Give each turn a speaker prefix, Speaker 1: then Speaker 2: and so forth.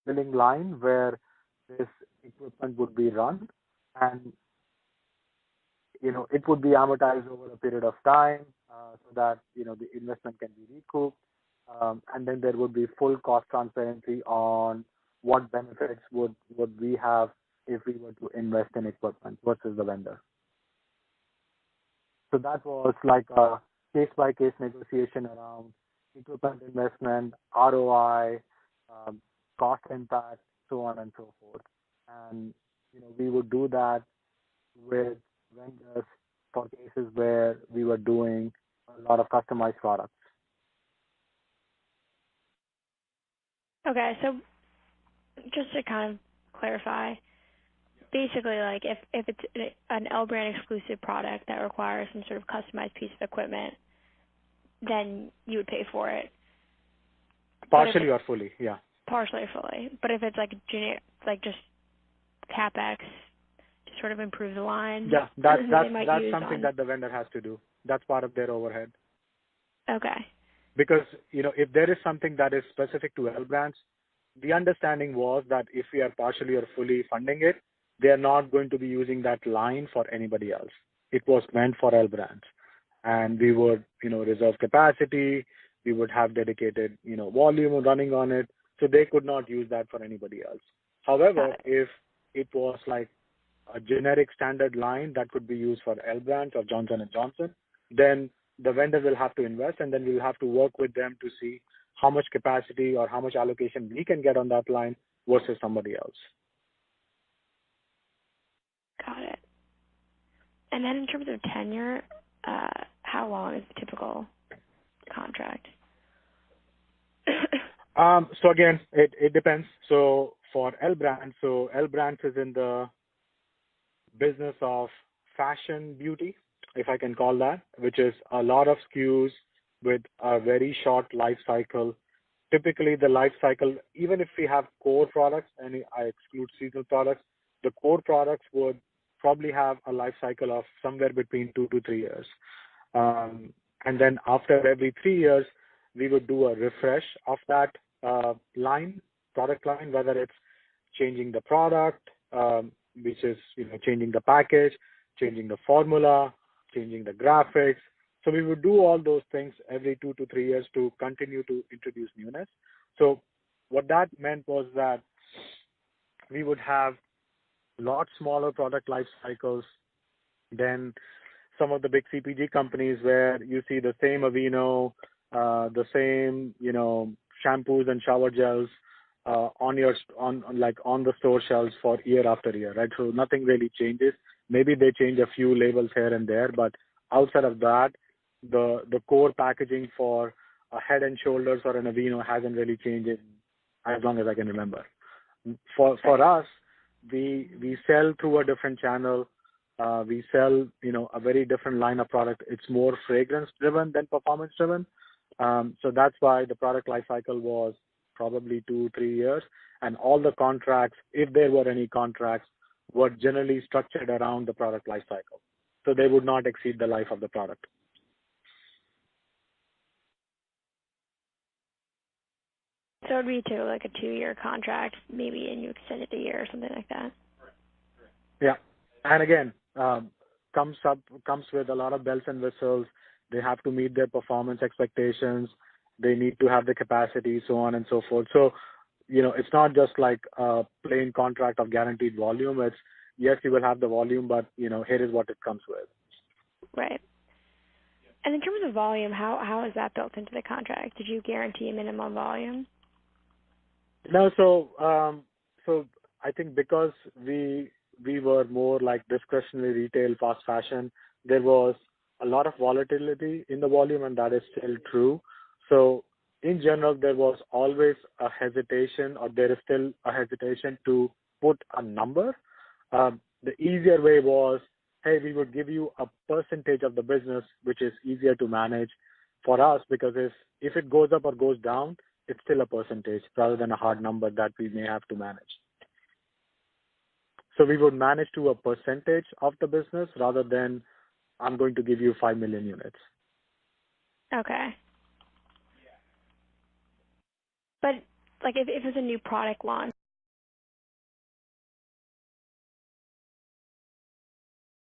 Speaker 1: milling line where this equipment would be run, and it would be amortized over a period of time, so that the investment can be recouped, and then there would be full cost transparency on what benefits would we have if we were to invest in equipment versus the vendor. So that was like a case-by-case negotiation around equipment investment, ROI, cost impact, so on and so forth. And we would do that with vendors for cases where we were doing a lot of customized products.
Speaker 2: Okay, so just to kind of clarify, basically, like if it's an L brand exclusive product that requires some sort of customized piece of equipment, then you would pay for it.
Speaker 1: Partially or fully, yeah.
Speaker 2: Partially or fully. But if it's like just CapEx to sort of improve the line,
Speaker 1: yeah, that's something that the vendor has to do. That's part of their overhead.
Speaker 2: Okay.
Speaker 1: Because if there is something that is specific to L brands, the understanding was that if we are partially or fully funding it, they are not going to be using that line for anybody else. It was meant for L brands. And we would, reserve capacity. We would have dedicated, volume running on it. So they could not use that for anybody else. However, if it was like a generic standard line that could be used for L brands or Johnson & Johnson, then the vendor will have to invest, and then we'll have to work with them to see how much capacity or how much allocation we can get on that line versus somebody else.
Speaker 2: Got it. And then in terms of tenure, how long is the typical contract?
Speaker 1: So again, it depends. So for L Brands, L Brands is in the business of fashion beauty, if I can call that, which is a lot of SKUs with a very short life cycle. Typically, the life cycle, even if we have core products, and I exclude seasonal products, the core products would probably have a life cycle of somewhere between 2 to 3 years. And then after every 3 years, we would do a refresh of that product line, whether it's changing the product, which is changing the package, changing the formula, changing the graphics. So we would do all those things every 2 to 3 years to continue to introduce newness. So what that meant was that we would have a lot smaller product life cycles than some of the big CPG companies where you see the same Aveeno, the same shampoos and shower gels on the store shelves for year after year, right? So nothing really changes. Maybe they change a few labels here and there, but outside of that, the core packaging for a Head and Shoulders or an Aveeno hasn't really changed as long as I can remember. For us, we sell through a different channel. We sell a very different line of product. It's more fragrance driven than performance driven. So that's why the product life cycle was probably 2-3 years, and all the contracts, if there were any contracts, were generally structured around the product life cycle. So they would not exceed the life of the product.
Speaker 2: So it would be to like a 2-year contract, maybe, and you extend it a year or something like that.
Speaker 1: Yeah, and again, comes with a lot of bells and whistles. They have to meet their performance expectations. They need to have the capacity, so on and so forth. So, it's not just like a plain contract of guaranteed volume. It's, yes, you will have the volume, but, here is what it comes with.
Speaker 2: Right. And in terms of volume, how is that built into the contract? Did you guarantee a minimum volume?
Speaker 1: No, so I think because we were more like discretionary retail, fast fashion, there was a lot of volatility in the volume, and that is still true. So in general, there was always a hesitation, or there is still a hesitation to put a number. The easier way was, hey, we would give you a percentage of the business, which is easier to manage for us, because if it goes up or goes down, it's still a percentage rather than a hard number that we may have to manage. So we would manage to a percentage of the business rather than I'm going to give you 5 million units.
Speaker 2: Okay. But like if it was a new product launch,